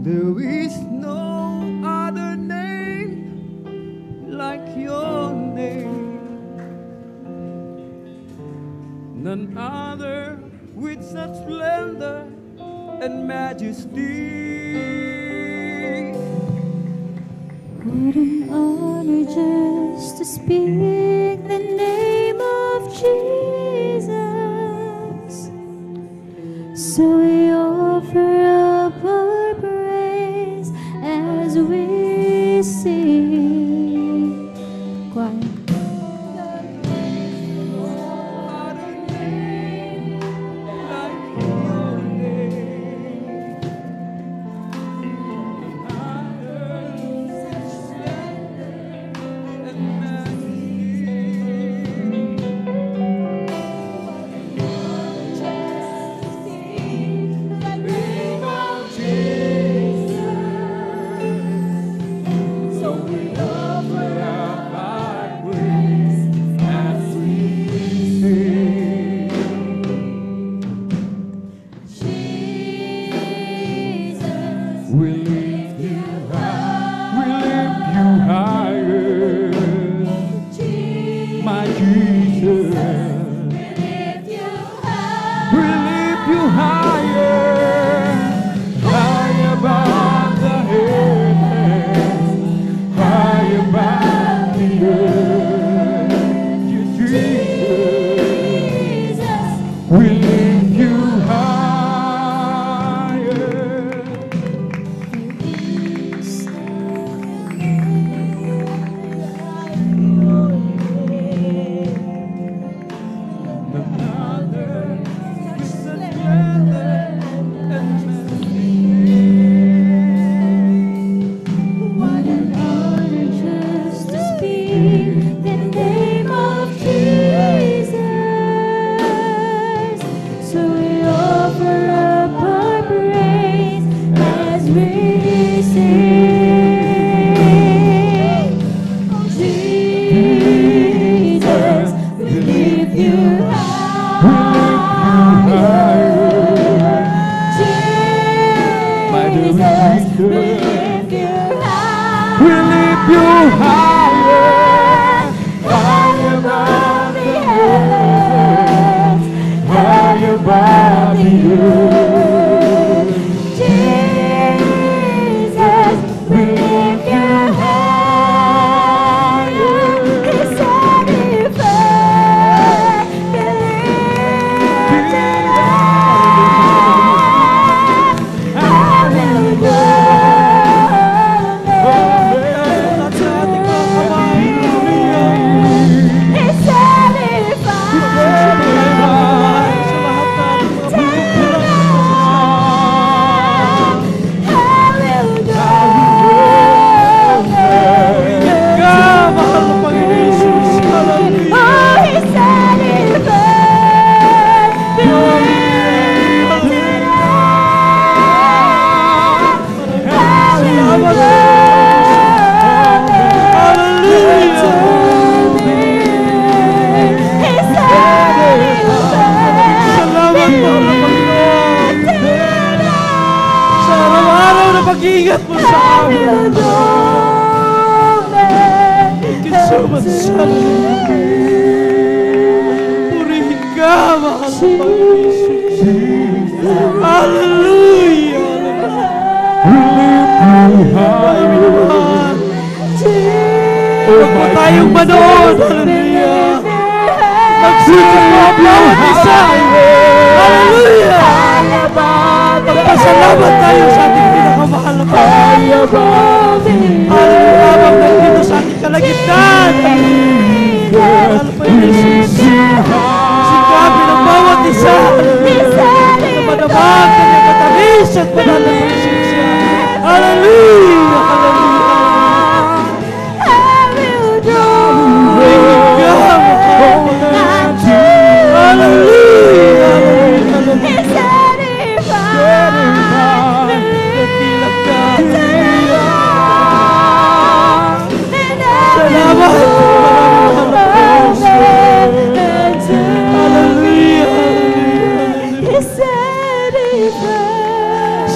There is no other name like your name, none other with such splendor and majesty. What an honor just to speak the name of Jesus. So we offer up our praise as we sing. Quiet.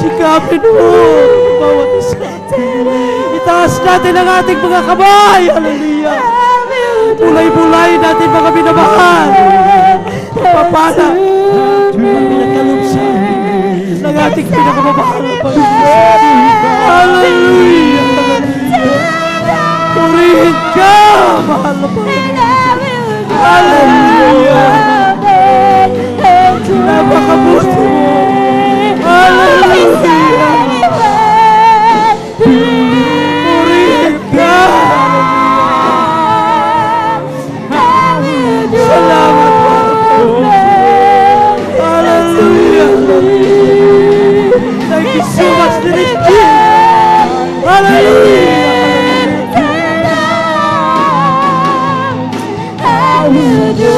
Sikapin mo bawat isa. Itaas natin ang ating mga kamay. Hallelujah. Bulay-bulay natin mga binabahal. Papala ang pinagkaloob sa atin ng ating pinakamabahal na Panginoon. Hallelujah. Purihin ka, mahal na Panginoon. Hallelujah. Napakabuti mo. Hallelujah. Purihin ka. Salamat po. Hallelujah. Thank you so much, Dearest Jesus. Hallelujah. I will do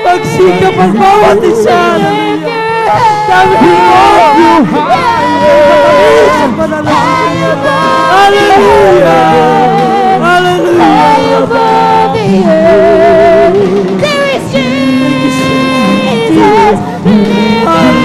magsikap ang bawat isa. Sabi mo, hallelujah, hallelujah. Dearest Jesus, it's anyone.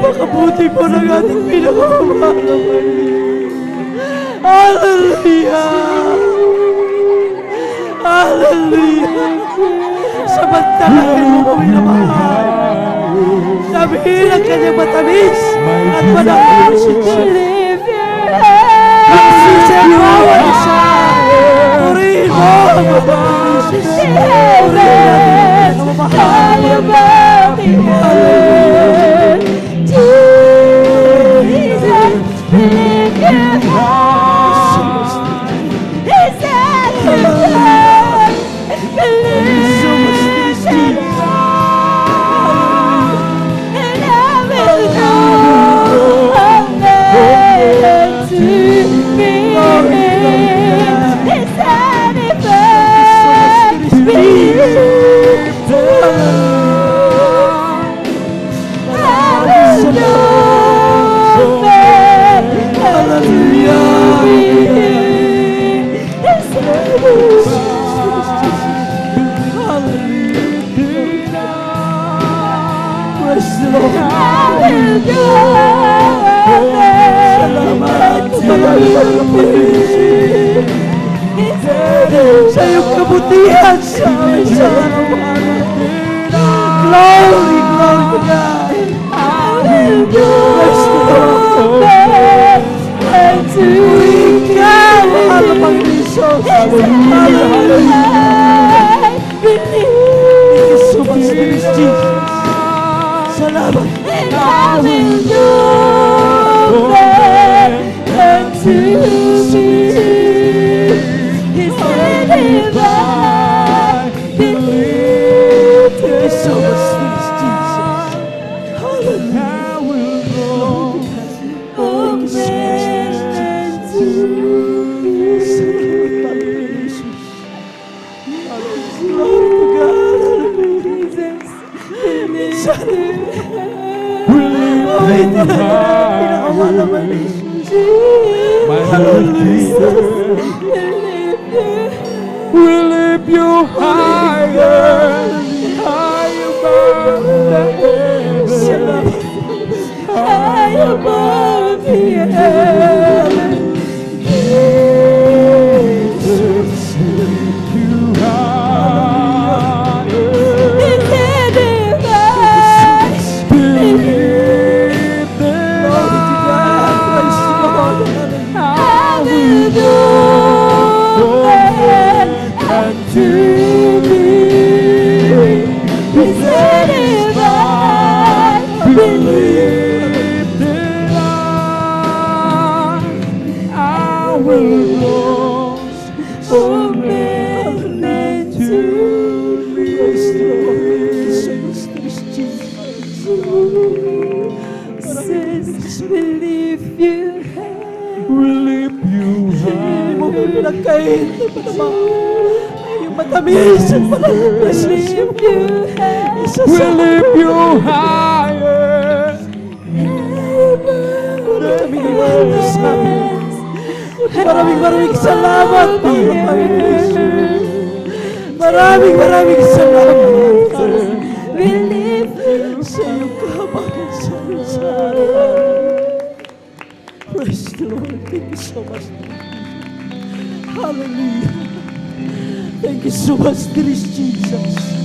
Napakabuti po ng ating pinakamamahal na Panginoon. Hallelujah! Hallelujah! Samantalangin mo kami na mahal. Sabihin ang kanyang matamis at manakalusin siya. Magsisi ang bawat isa. Purihin mo ang matalusin siya. Purihin natin ang mamahal. Hallelujah! Jesus, believe your heart. Is that your love? Believe so much Jesus. And I will go amen to me. Is that if I believe sa iyong kabutihan sa araw-araw. Glory, glory to God. Bless the Lord. And to ikaw, mahal na Panginoon. Hallelujah. Thank you so much, Dearest Jesus. Salamat. And I will do that unto me. His hand if I believe. Thank you so much, Dearest Jesus. Hallelujah. I will go amen to me. Salamat, Jesus. Glory to God. Hallelujah. We'll lift you higher, higher above the heavens, high above. We lift you high. We lift you high. Hindi mo pinagkait na panamang. Yung matamis at palakas. We lift you high. We lift you higher. Maraming salamat, Panginoon. Maraming salamat. We lift you sa iyong kapagkasalusan. Praise the Lord. Thank you so much. Hallelujah. Thank you so much, Dearest Jesus.